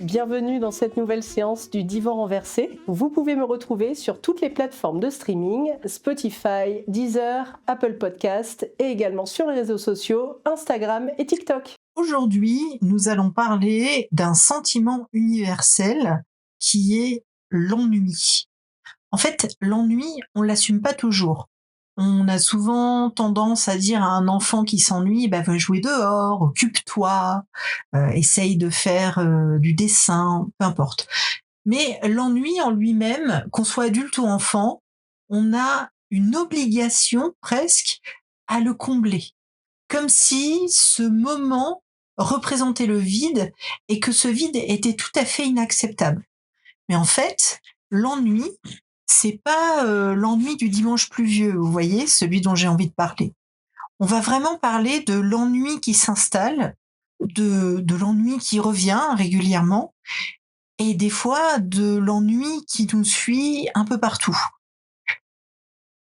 Bienvenue dans cette nouvelle séance du Divan renversé. Vous pouvez me retrouver sur toutes les plateformes de streaming, Spotify, Deezer, Apple Podcast et également sur les réseaux sociaux, Instagram et TikTok. Aujourd'hui, nous allons parler d'un sentiment universel qui est l'ennui. En fait, l'ennui, on l'assume pas toujours. On a souvent tendance à dire à un enfant qui s'ennuie, va jouer dehors, occupe-toi, essaye de faire du dessin, peu importe. Mais l'ennui en lui-même, qu'on soit adulte ou enfant, on a une obligation presque à le combler. Comme si ce moment représentait le vide et que ce vide était tout à fait inacceptable. Mais en fait, l'ennui, c'est pas l'ennui du dimanche pluvieux, vous voyez, celui dont j'ai envie de parler. On va vraiment parler de l'ennui qui s'installe, de l'ennui qui revient régulièrement, et des fois de l'ennui qui nous suit un peu partout.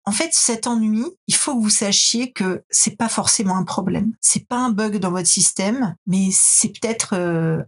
En fait, cet ennui, il faut que vous sachiez que c'est pas forcément un problème. C'est pas un bug dans votre système, mais c'est peut-être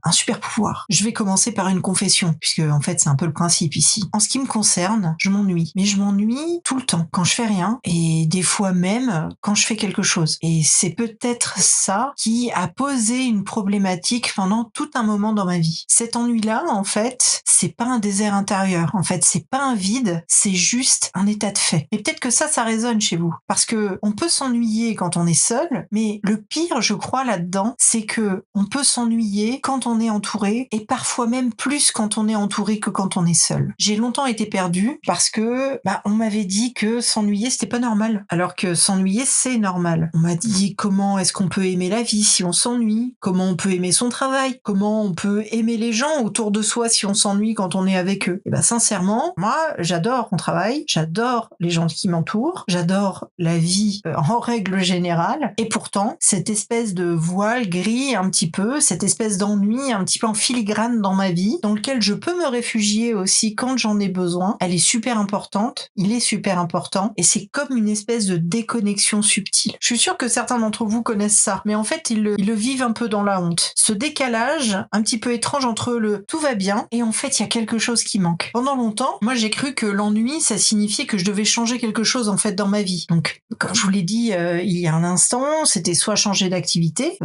un super pouvoir. Je vais commencer par une confession, puisque en fait, c'est un peu le principe ici. En ce qui me concerne, je m'ennuie. Mais je m'ennuie tout le temps, quand je fais rien, et des fois même quand je fais quelque chose. Et c'est peut-être ça qui a posé une problématique pendant tout un moment dans ma vie. Cet ennui-là, en fait, c'est pas un désert intérieur. En fait, c'est pas un vide, c'est juste un état de fait. Et peut-être que ça résonne chez vous. Parce que on peut s'ennuyer quand on est seul, mais le pire, je crois, là-dedans, c'est que on peut s'ennuyer quand on est entouré, et parfois même plus quand on est entouré que quand on est seul. J'ai longtemps été perdue parce que, on m'avait dit que s'ennuyer, c'était pas normal. Alors que s'ennuyer, c'est normal. On m'a dit comment est-ce qu'on peut aimer la vie si on s'ennuie? Comment on peut aimer son travail? Comment on peut aimer les gens autour de soi si on s'ennuie quand on est avec eux? Et sincèrement, moi, j'adore mon travail, j'adore les gens qui m'entourent, j'adore la vie en règle générale, et pourtant, cette espèce de voile gris un petit peu, cette espèce d'ennui un petit peu en filigrane dans ma vie, dans lequel je peux me réfugier aussi quand j'en ai besoin, elle est super importante, il est super important, et c'est comme une espèce de déconnexion subtile. Je suis sûre que certains d'entre vous connaissent ça, mais en fait, ils le vivent un peu dans la honte. Ce décalage un petit peu étrange entre le tout va bien, et en fait, il y a quelque chose qui manque. Pendant longtemps, moi j'ai cru que l'ennui, ça signifiait que je devais changer quelque chose en fait dans ma vie. Donc, comme je vous l'ai dit il y a un instant, c'était soit changer d'activité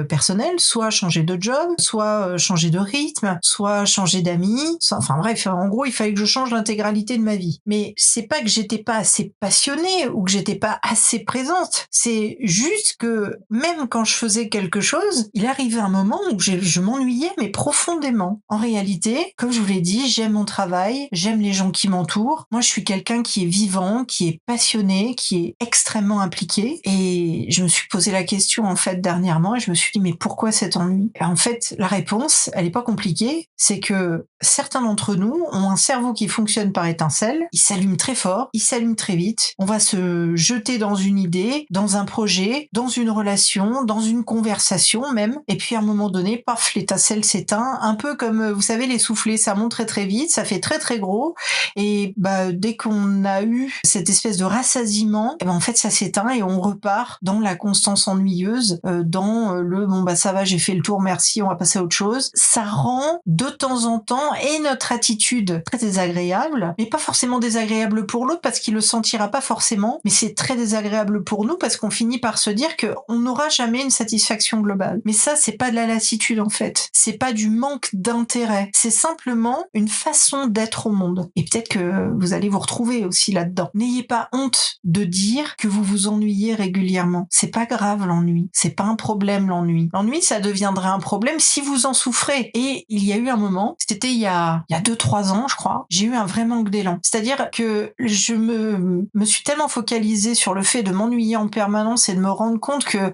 personnelle, soit changer de job, soit changer de rythme, soit changer d'amis, enfin bref, en gros, il fallait que je change l'intégralité de ma vie. Mais c'est pas que j'étais pas assez passionnée ou que j'étais pas assez présente, c'est juste que même quand je faisais quelque chose, il arrivait un moment où je m'ennuyais, mais profondément. En réalité, comme je vous l'ai dit, j'aime mon travail, j'aime les gens qui m'entourent. Moi, je suis quelqu'un qui est vivant, qui est passionné, qui est extrêmement impliqué. Et je me suis posé la question, en fait, dernièrement, et je me suis dit, mais pourquoi cet ennui? Et en fait, la réponse, elle est pas compliquée, c'est que certains d'entre nous ont un cerveau qui fonctionne par étincelles, il s'allume très fort, il s'allume très vite, on va se jeter dans une idée, dans un projet, dans une relation, dans une conversation même, et puis à un moment donné, paf, l'étincelle s'éteint, un peu comme, vous savez, les soufflets, ça monte très très vite, ça fait très très gros, et dès qu'on a eu cette espèce de rassasiement, en fait ça s'éteint et on repart dans la constance ennuyeuse, dans le ça va, j'ai fait le tour, merci, on va passer à autre chose. Ça rend de temps en temps et notre attitude très désagréable, mais pas forcément désagréable pour l'autre parce qu'il le sentira pas forcément, mais c'est très désagréable pour nous parce qu'on finit par se dire que on n'aura jamais une satisfaction globale. Mais ça, c'est pas de la lassitude en fait, c'est pas du manque d'intérêt, c'est simplement une façon d'être au monde. Et peut-être que vous allez vous retrouver aussi là-dedans. N'ayez pas honte de dire que vous vous ennuyez régulièrement. C'est pas grave l'ennui, c'est pas un problème l'ennui. L'ennui, ça deviendrait un problème si vous en souffrez. Et il y a eu un moment, c'était il y a 2-3 ans, je crois, j'ai eu un vrai manque d'élan. C'est-à-dire que je me suis tellement focalisée sur le fait de m'ennuyer en permanence et de me rendre compte que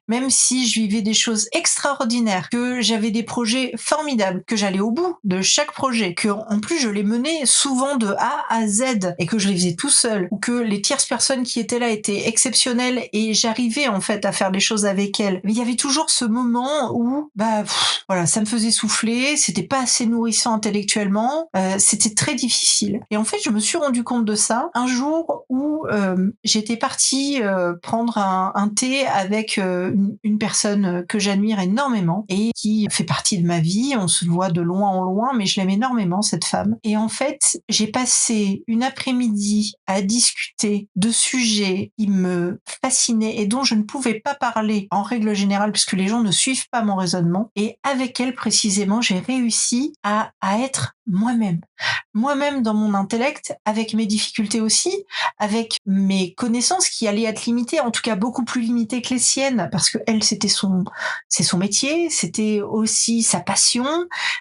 même si je vivais des choses extraordinaires, que j'avais des projets formidables, que j'allais au bout de chaque projet, que en plus je les menais souvent vraiment de A à Z et que je les faisais tout seul, ou que les tierces personnes qui étaient là étaient exceptionnelles et j'arrivais en fait à faire les choses avec elles. Mais il y avait toujours ce moment où, voilà, ça me faisait souffler, c'était pas assez nourrissant intellectuellement, c'était très difficile. Et en fait, je me suis rendu compte de ça un jour où j'étais partie prendre un thé avec une personne que j'admire énormément et qui fait partie de ma vie. On se voit de loin en loin, mais je l'aime énormément, cette femme. Et en fait, j'ai passé une après-midi à discuter de sujets qui me fascinaient et dont je ne pouvais pas parler en règle générale puisque les gens ne suivent pas mon raisonnement. Et avec elle, précisément, j'ai réussi à être moi-même. Moi-même dans mon intellect, avec mes difficultés aussi, avec mes connaissances qui allaient être limitées, en tout cas beaucoup plus limitées que les siennes, parce que elle, c'est son métier, c'était aussi sa passion.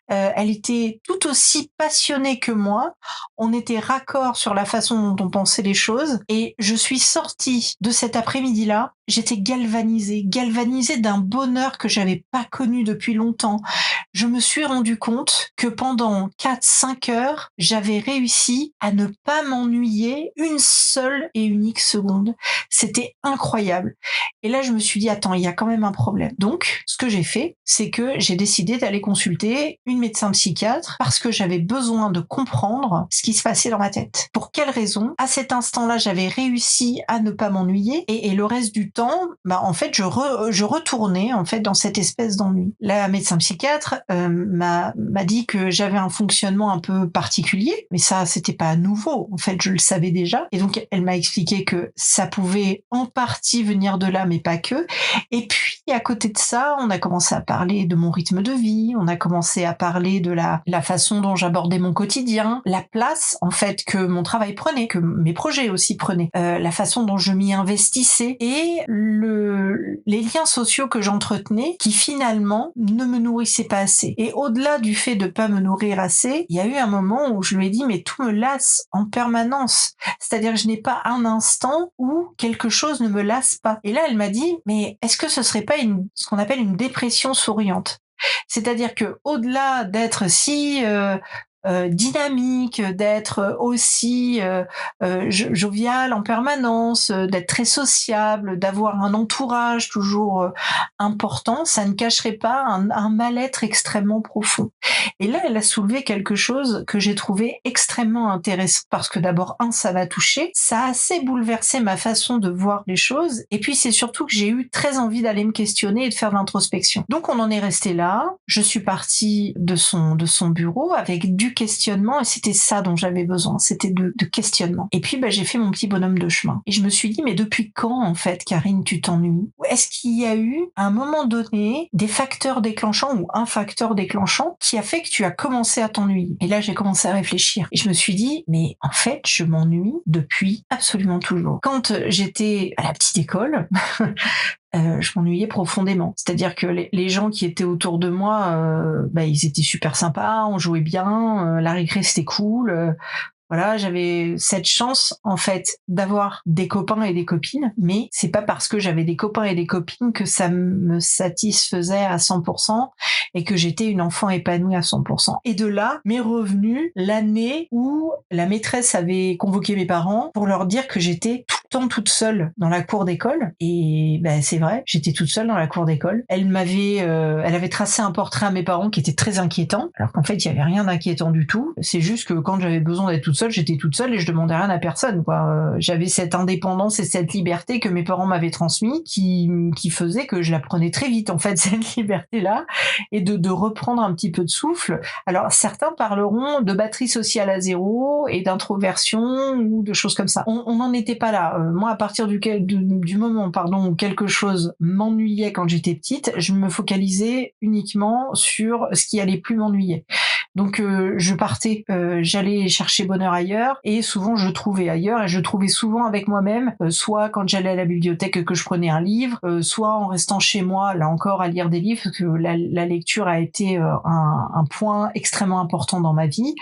Elle était tout aussi passionnée que moi. On était raccord sur la façon dont on pensait les choses, et je suis sortie de cet après-midi-là. J'étais galvanisée d'un bonheur que j'avais pas connu depuis longtemps. Je me suis rendu compte que pendant 4-5 heures, j'avais réussi à ne pas m'ennuyer une seule et unique seconde. C'était incroyable. Et là, je me suis dit, attends, il y a quand même un problème. Donc, ce que j'ai fait, c'est que j'ai décidé d'aller consulter une médecin psychiatre parce que j'avais besoin de comprendre ce qui se passait dans ma tête. Pour quelle raison? À cet instant-là, j'avais réussi à ne pas m'ennuyer et le reste du temps, en fait, je retournais en fait dans cette espèce d'ennui. La médecin psychiatre m'a dit que j'avais un fonctionnement un peu particulier, mais ça, c'était pas nouveau. En fait, je le savais déjà. Et donc, elle m'a expliqué que ça pouvait en partie venir de là, mais pas que. Et puis, à côté de ça, on a commencé à parler de mon rythme de vie, on a commencé à parler de la façon dont j'abordais mon quotidien, la place, en fait, que mon travail prenait, que mes projets aussi prenaient, la façon dont je m'y investissais et les liens sociaux que j'entretenais qui finalement ne me nourrissaient pas assez. Et au-delà du fait de pas me nourrir assez, il y a eu un moment où je lui ai dit mais tout me lasse en permanence. C'est-à-dire que je n'ai pas un instant où quelque chose ne me lasse pas. Et là, elle m'a dit mais est-ce que ce serait pas ce qu'on appelle une dépression souriante? C'est-à-dire que au-delà d'être si dynamique, d'être aussi jovial en permanence, d'être très sociable, d'avoir un entourage toujours important, ça ne cacherait pas un mal-être extrêmement profond. Et là, elle a soulevé quelque chose que j'ai trouvé extrêmement intéressant parce que d'abord, ça m'a touchée, ça a assez bouleversé ma façon de voir les choses, et puis c'est surtout que j'ai eu très envie d'aller me questionner et de faire de l'introspection. Donc on en est resté là, je suis partie de son bureau avec du questionnement, et c'était ça dont j'avais besoin, c'était de questionnement. Et puis j'ai fait mon petit bonhomme de chemin. Et je me suis dit, mais depuis quand en fait, Karine, tu t'ennuies? Est-ce qu'il y a eu, à un moment donné, des facteurs déclenchants ou un facteur déclenchant qui a fait que tu as commencé à t'ennuyer? Et là, j'ai commencé à réfléchir. Et je me suis dit, mais en fait, je m'ennuie depuis absolument toujours. Quand j'étais à la petite école, je m'ennuyais profondément. C'est-à-dire que les gens qui étaient autour de moi, ils étaient super sympas, on jouait bien, la récré c'était cool. Voilà, j'avais cette chance en fait d'avoir des copains et des copines, mais c'est pas parce que j'avais des copains et des copines que ça me satisfaisait à 100% et que j'étais une enfant épanouie à 100%. Et de là m'est revenue l'année où la maîtresse avait convoqué mes parents pour leur dire que j'étais tout le temps toute seule dans la cour d'école. Et c'est vrai, j'étais toute seule dans la cour d'école. Elle avait tracé un portrait à mes parents qui était très inquiétant, alors qu'en fait il y avait rien d'inquiétant du tout. C'est juste que quand j'avais besoin d'être toute seule, j'étais toute seule et je demandais rien à personne, quoi. J'avais cette indépendance et cette liberté que mes parents m'avaient transmis qui faisait que je la prenais très vite, en fait, cette liberté-là, et de reprendre un petit peu de souffle. Alors, certains parleront de batterie sociale à zéro et d'introversion ou de choses comme ça. On n'en était pas là. Moi, à partir du moment, où quelque chose m'ennuyait quand j'étais petite, je me focalisais uniquement sur ce qui allait plus m'ennuyer. Donc je partais, j'allais chercher bonheur ailleurs, et souvent je trouvais ailleurs, et je trouvais souvent avec moi-même, soit quand j'allais à la bibliothèque que je prenais un livre, soit en restant chez moi, là encore à lire des livres, parce que la lecture a été un point extrêmement important dans ma vie,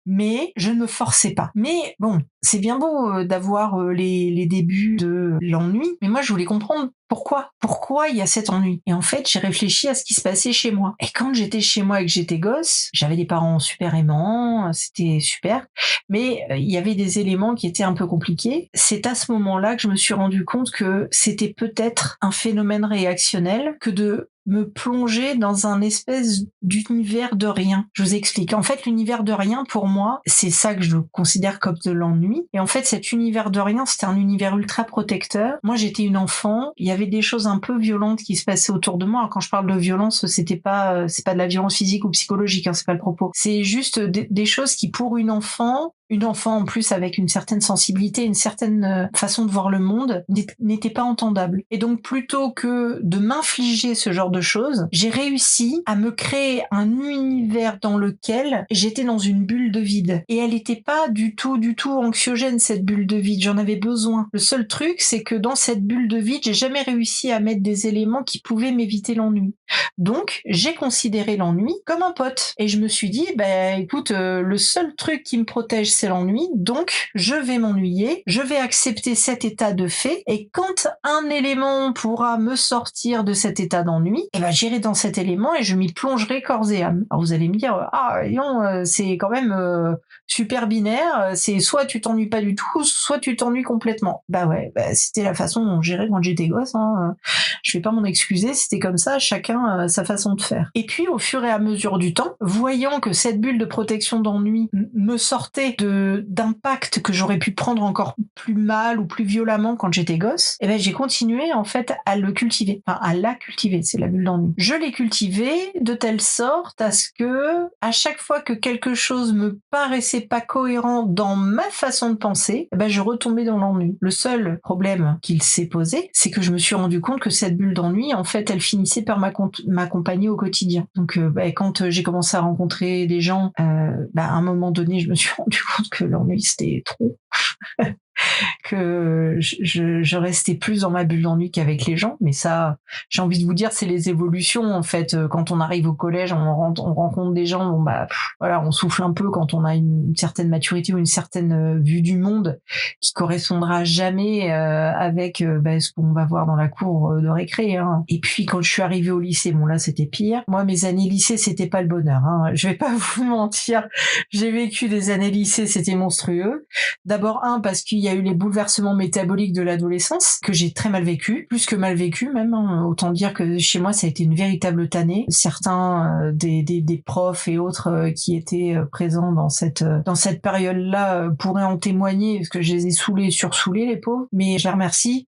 mais je ne me forçais pas. Mais bon, c'est bien beau d'avoir les débuts de l'ennui, mais moi je voulais comprendre Pourquoi il y a cet ennui? Et en fait, j'ai réfléchi à ce qui se passait chez moi. Et quand j'étais chez moi et que j'étais gosse, j'avais des parents super aimants, c'était super, mais il y avait des éléments qui étaient un peu compliqués. C'est à ce moment-là que je me suis rendu compte que c'était peut-être un phénomène réactionnel que de me plonger dans un espèce d'univers de rien. Je vous explique. En fait, l'univers de rien, pour moi, c'est ça que je considère comme de l'ennui. Et en fait, cet univers de rien, c'était un univers ultra protecteur. Moi, j'étais une enfant. Il y avait des choses un peu violentes qui se passaient autour de moi. Alors, quand je parle de violence, c'est pas de la violence physique ou psychologique, hein, c'est pas le propos. C'est juste des choses qui, pour une enfant en plus avec une certaine sensibilité, une certaine façon de voir le monde, n'était pas entendable. Et donc plutôt que de m'infliger ce genre de choses, j'ai réussi à me créer un univers dans lequel j'étais dans une bulle de vide. Et elle n'était pas du tout anxiogène, cette bulle de vide. J'en avais besoin. Le seul truc, c'est que dans cette bulle de vide, j'ai jamais réussi à mettre des éléments qui pouvaient m'éviter l'ennui. Donc, j'ai considéré l'ennui comme un pote. Et je me suis dit, écoute, le seul truc qui me protège, c'est l'ennui. Donc, je vais m'ennuyer. Je vais accepter cet état de fait. Et quand un élément pourra me sortir de cet état d'ennui, j'irai dans cet élément et je m'y plongerai corps et âme. Alors, vous allez me dire, c'est quand même super binaire. C'est soit tu t'ennuies pas du tout, soit tu t'ennuies complètement. C'était la façon dont je gérais quand j'étais gosse. Je vais pas m'en excuser. C'était comme ça. Chacun sa façon de faire. Et puis, au fur et à mesure du temps, voyant que cette bulle de protection d'ennui me sortait d'impact que j'aurais pu prendre encore plus mal ou plus violemment quand j'étais gosse, j'ai continué en fait à le cultiver. Enfin, à la cultiver, c'est la bulle d'ennui. Je l'ai cultivée de telle sorte à ce que, à chaque fois que quelque chose me paraissait pas cohérent dans ma façon de penser, je retombais dans l'ennui. Le seul problème qu'il s'est posé, c'est que je me suis rendu compte que cette bulle d'ennui, en fait, elle finissait par m'accompagner au quotidien. Donc, quand j'ai commencé à rencontrer des gens, à un moment donné, je me suis rendu compte que l'ennui, c'était trop. Que je restais plus dans ma bulle d'ennui qu'avec les gens, mais ça, j'ai envie de vous dire, c'est les évolutions en fait. Quand on arrive au collège, on rencontre des gens, on souffle un peu quand on a une certaine maturité ou une certaine vue du monde qui correspondra jamais avec ce qu'on va voir dans la cour de récré. Hein. Et puis quand je suis arrivée au lycée, là c'était pire. Moi, mes années lycée, c'était pas le bonheur. Hein. Je vais pas vous mentir, j'ai vécu des années lycée, c'était monstrueux. D'abord parce qu'il y a eu les bouleversements métaboliques de l'adolescence que j'ai très mal vécu, plus que mal vécu même. Hein. Autant dire que chez moi, ça a été une véritable tannée. Certains des profs et autres qui étaient présents dans cette période-là pourraient en témoigner parce que je les ai sursaoulés les pauvres. Mais je les remercie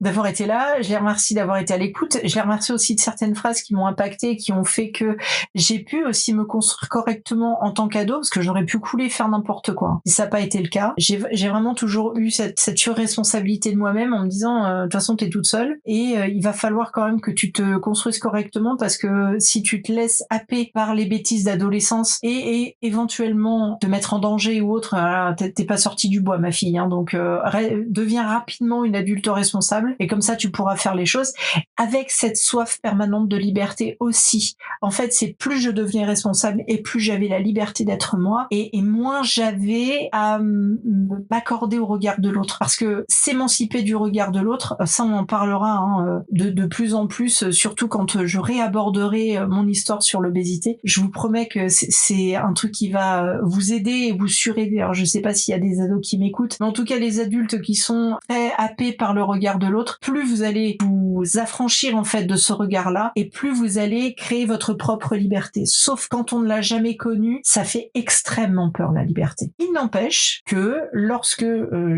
d'avoir été là. Je les remercie d'avoir été à l'écoute. Je les remercie aussi de certaines phrases qui m'ont impacté, qui ont fait que j'ai pu aussi me construire correctement en tant qu'ado, parce que j'aurais pu couler, faire n'importe quoi. Si ça n'a pas été le cas, j'ai vraiment toujours eu cette surresponsabilité de moi-même en me disant de toute façon t'es toute seule et il va falloir quand même que tu te construises correctement, parce que si tu te laisses happer par les bêtises d'adolescence et éventuellement te mettre en danger ou autre, t'es pas sortie du bois ma fille, hein, donc deviens rapidement une adulte responsable et comme ça tu pourras faire les choses avec cette soif permanente de liberté aussi. En fait, c'est plus je devenais responsable et plus j'avais la liberté d'être moi et moins j'avais à m'accorder au regard de l'autre, parce que s'émanciper du regard de l'autre, ça on en parlera de plus en plus, surtout quand je réaborderai mon histoire sur l'obésité. Je vous promets que c'est un truc qui va vous aider et vous suraider. Alors je sais pas s'il y a des ados qui m'écoutent, mais en tout cas les adultes qui sont très happés par le regard de l'autre, plus vous allez vous affranchir en fait de ce regard-là et plus vous allez créer votre propre liberté. Sauf quand on ne l'a jamais connue, ça fait extrêmement peur la liberté. Il n'empêche que lorsque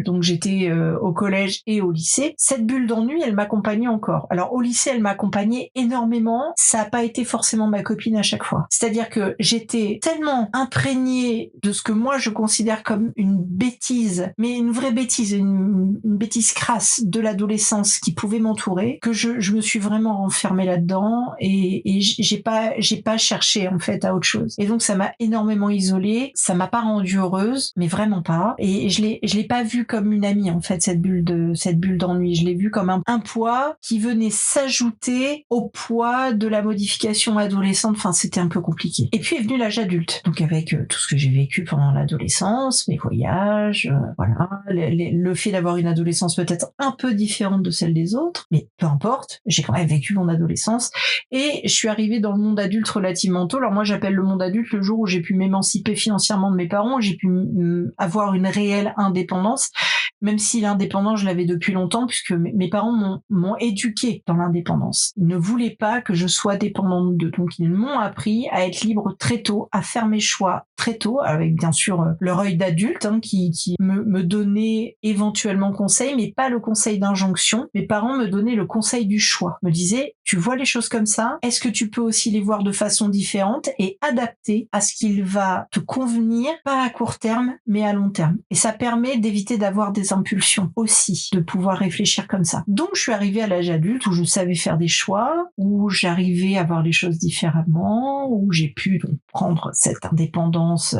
donc j'étais au collège et au lycée, cette bulle d'ennui, elle m'accompagnait encore. Alors au lycée, elle m'accompagnait énormément. Ça n'a pas été forcément ma copine à chaque fois. C'est-à-dire que j'étais tellement imprégnée de ce que moi je considère comme une bêtise, mais une vraie bêtise, une bêtise crasse de l'adolescence qui pouvait m'entourer, que je me suis vraiment renfermée là-dedans et j'ai pas cherché en fait à autre chose. Et donc ça m'a énormément isolée, ça m'a pas rendue heureuse, mais vraiment pas. Et je l'ai pas vue comme une amie en fait, cette bulle d'ennui. Je l'ai vue comme un poids qui venait s'ajouter au poids de la modification adolescente. Enfin, c'était un peu compliqué. Et puis est venu l'âge adulte, donc avec tout ce que j'ai vécu pendant l'adolescence, mes voyages, voilà, le fait d'avoir une adolescence peut-être un peu différente de celle des autres, mais peu importe, j'ai quand même vécu mon adolescence et je suis arrivée dans le monde adulte relativement tôt. Alors moi j'appelle le monde adulte le jour où j'ai pu m'émanciper financièrement de mes parents, où j'ai pu avoir une réelle indépendance, même si l'indépendance je l'avais depuis longtemps puisque mes parents m'ont éduquée dans l'indépendance. Ils ne voulaient pas que je sois dépendante d'eux, donc ils m'ont appris à être libre très tôt, à faire mes choix très tôt, avec bien sûr leur œil d'adulte qui me donnait éventuellement conseil, mais pas le conseil d'injonction. Mes parents me donnaient le conseil du choix, me disaient tu vois les choses comme ça, est-ce que tu peux aussi les voir de façon différente et adapter à ce qu'il va te convenir, pas à court terme, mais à long terme. Et ça permet d'éviter d'avoir des impulsions aussi, de pouvoir réfléchir comme ça. Donc je suis arrivée à l'âge adulte où je savais faire des choix, où j'arrivais à voir les choses différemment, où j'ai pu donc prendre cette indépendance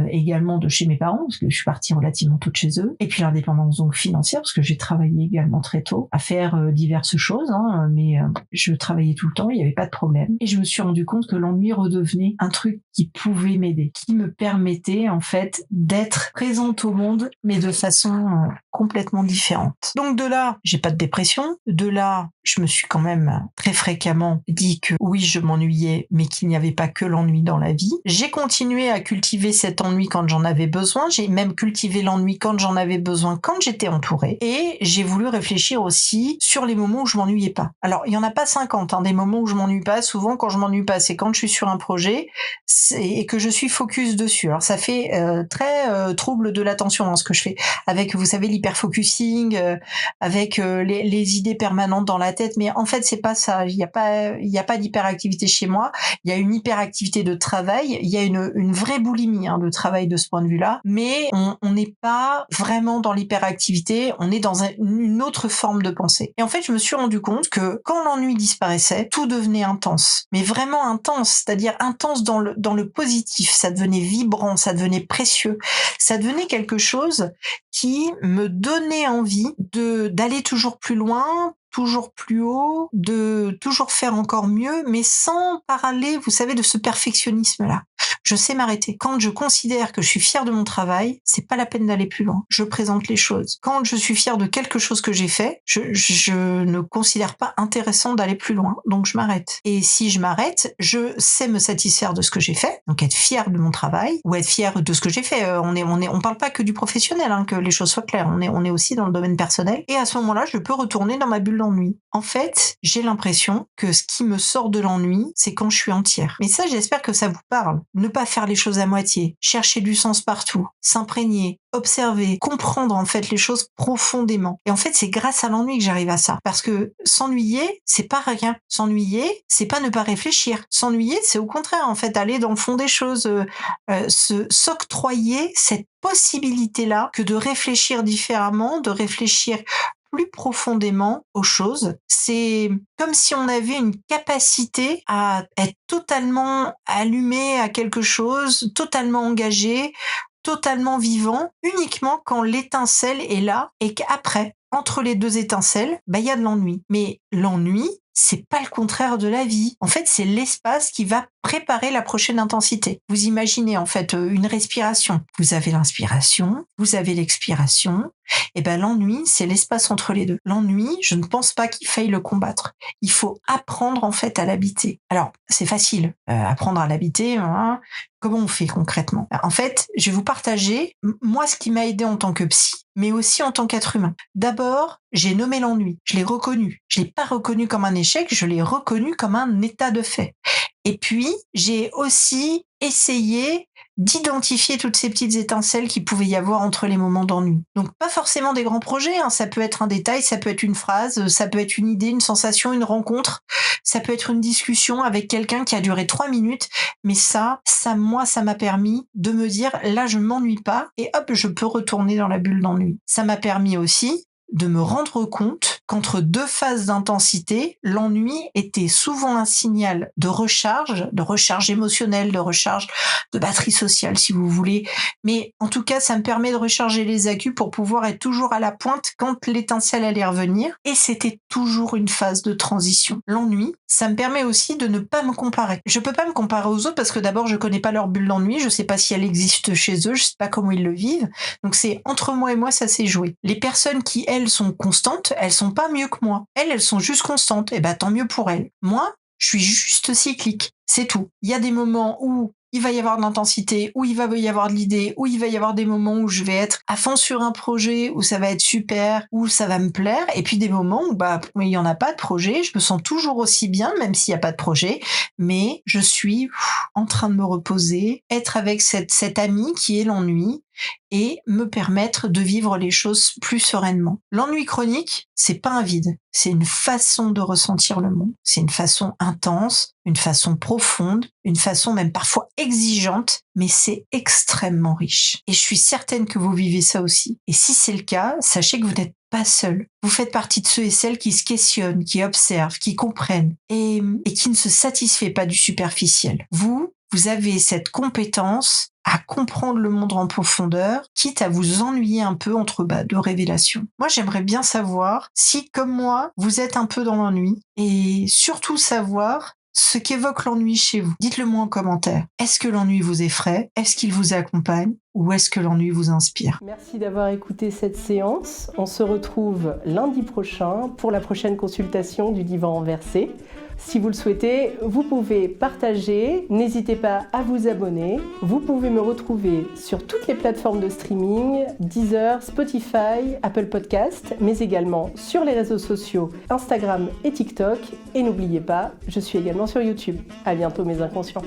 également de chez mes parents, parce que je suis partie relativement tôt de chez eux, et puis l'indépendance donc financière, parce que j'ai travaillé également très tôt à faire diverses choses, mais je travaillais tout le temps, il n'y avait pas de problème. Et je me suis rendu compte que l'ennui redevenait un truc qui pouvait m'aider, qui me permettait en fait d'être présente au monde, mais de façon complètement différente. Donc de là, j'ai pas de dépression. De là, je me suis quand même très fréquemment dit que oui, je m'ennuyais, mais qu'il n'y avait pas que l'ennui dans la vie. J'ai continué à cultiver cet ennui quand j'en avais besoin. J'ai même cultivé l'ennui quand j'en avais besoin, quand j'étais entourée. Et j'ai voulu réfléchir aussi sur les moments où je m'ennuyais pas. Alors, il y en a pas 50, des moments où je m'ennuie pas. Souvent, quand je m'ennuie pas, c'est quand je suis sur un projet et que je suis focus dessus. Alors, ça fait très trouble de l'attention dans ce que je fais. Avec, vous savez, l'hyperfocusing, avec les idées permanentes dans la tête. Mais en fait, c'est pas ça. Il y a pas d'hyperactivité chez moi. Il y a une hyperactivité de travail. Il y a une vraie boulimie de travail de ce point de vue-là. Mais on n'est pas vraiment dans l'hyperactivité. On est dans une autre forme de pensée. Et en fait, je me suis rendu compte que quand l'ennui disparaissait, tout devenait intense. Mais vraiment intense. C'est-à-dire intense dans le positif. Ça devenait vibrant. Ça devenait précieux. Ça devenait quelque chose qui me donnait envie d'aller toujours plus loin, toujours plus haut, de toujours faire encore mieux, mais sans parler, vous savez, de ce perfectionnisme-là. Je sais m'arrêter. Quand je considère que je suis fière de mon travail, c'est pas la peine d'aller plus loin. Je présente les choses. Quand je suis fière de quelque chose que j'ai fait, je ne considère pas intéressant d'aller plus loin. Donc je m'arrête. Et si je m'arrête, je sais me satisfaire de ce que j'ai fait. Donc être fière de mon travail ou être fière de ce que j'ai fait. On parle pas que du professionnel, que les choses soient claires. On est aussi dans le domaine personnel. Et à ce moment-là, je peux retourner dans ma bulle d'ennui. En fait, j'ai l'impression que ce qui me sort de l'ennui, c'est quand je suis entière. Mais ça, j'espère que ça vous parle. Ne pas faire les choses à moitié, chercher du sens partout, s'imprégner, observer, comprendre en fait les choses profondément. Et en fait, c'est grâce à l'ennui que j'arrive à ça. Parce que s'ennuyer, c'est pas rien. S'ennuyer, c'est pas ne pas réfléchir. S'ennuyer, c'est au contraire en fait aller dans le fond des choses, s'octroyer cette possibilité-là que de réfléchir différemment, de réfléchir plus profondément aux choses. C'est comme si on avait une capacité à être totalement allumé à quelque chose, totalement engagé, totalement vivant, uniquement quand l'étincelle est là et qu'après, entre les deux étincelles, il y a de l'ennui. Mais l'ennui, c'est pas le contraire de la vie. En fait, c'est l'espace qui va préparer la prochaine intensité. Vous imaginez en fait une respiration. Vous avez l'inspiration, vous avez l'expiration. Et l'ennui, c'est l'espace entre les deux. L'ennui, je ne pense pas qu'il faille le combattre. Il faut apprendre en fait à l'habiter. Alors, c'est facile, apprendre à l'habiter. Comment on fait concrètement? En fait, je vais vous partager moi ce qui m'a aidé en tant que psy, mais aussi en tant qu'être humain. D'abord, j'ai nommé l'ennui. Je l'ai reconnu. Je l'ai pas reconnu comme un échec, je l'ai reconnu comme un état de fait. Et puis, j'ai aussi essayé d'identifier toutes ces petites étincelles qu'il pouvait y avoir entre les moments d'ennui. Donc, pas forcément des grands projets, ça peut être un détail, ça peut être une phrase, ça peut être une idée, une sensation, une rencontre, ça peut être une discussion avec quelqu'un qui a duré 3 minutes, mais moi, ça m'a permis de me dire, là, je m'ennuie pas, et hop, je peux retourner dans la bulle d'ennui. Ça m'a permis aussi de me rendre compte qu'entre deux phases d'intensité, l'ennui était souvent un signal de recharge émotionnelle, de recharge de batterie sociale, si vous voulez. Mais en tout cas, ça me permet de recharger les accus pour pouvoir être toujours à la pointe quand l'étincelle allait revenir. Et c'était toujours une phase de transition. L'ennui, ça me permet aussi de ne pas me comparer. Je peux pas me comparer aux autres parce que d'abord, je connais pas leur bulle d'ennui, je sais pas si elle existe chez eux, je sais pas comment ils le vivent. Donc c'est entre moi et moi, ça s'est joué. Les personnes qui, elles, sont constantes, elles sont pas mieux que moi. Elles sont juste constantes. Et tant mieux pour elles. Moi, je suis juste cyclique. C'est tout. Il y a des moments où il va y avoir de l'intensité, où il va y avoir de l'idée, où il va y avoir des moments où je vais être à fond sur un projet, où ça va être super, où ça va me plaire, et puis des moments où il y en a pas de projet, je me sens toujours aussi bien, même s'il y a pas de projet, mais je suis en train de me reposer, être avec cet ami qui est l'ennui, et me permettre de vivre les choses plus sereinement. L'ennui chronique, c'est pas un vide, c'est une façon de ressentir le monde, c'est une façon intense, une façon profonde, une façon même parfois exigeante, mais c'est extrêmement riche. Et je suis certaine que vous vivez ça aussi. Et si c'est le cas, sachez que vous n'êtes pas seul. Vous faites partie de ceux et celles qui se questionnent, qui observent, qui comprennent et qui ne se satisfait pas du superficiel. Vous avez cette compétence à comprendre le monde en profondeur, quitte à vous ennuyer un peu entre deux révélations. Moi, j'aimerais bien savoir si, comme moi, vous êtes un peu dans l'ennui et surtout savoir ce qu'évoque l'ennui chez vous. Dites-le moi en commentaire. Est-ce que l'ennui vous effraie? Est-ce qu'il vous accompagne? Ou est-ce que l'ennui vous inspire? Merci d'avoir écouté cette séance. On se retrouve lundi prochain pour la prochaine consultation du divan renversé. Si vous le souhaitez, vous pouvez partager, n'hésitez pas à vous abonner. Vous pouvez me retrouver sur toutes les plateformes de streaming, Deezer, Spotify, Apple Podcast, mais également sur les réseaux sociaux Instagram et TikTok. Et n'oubliez pas, je suis également sur YouTube. À bientôt mes inconscients.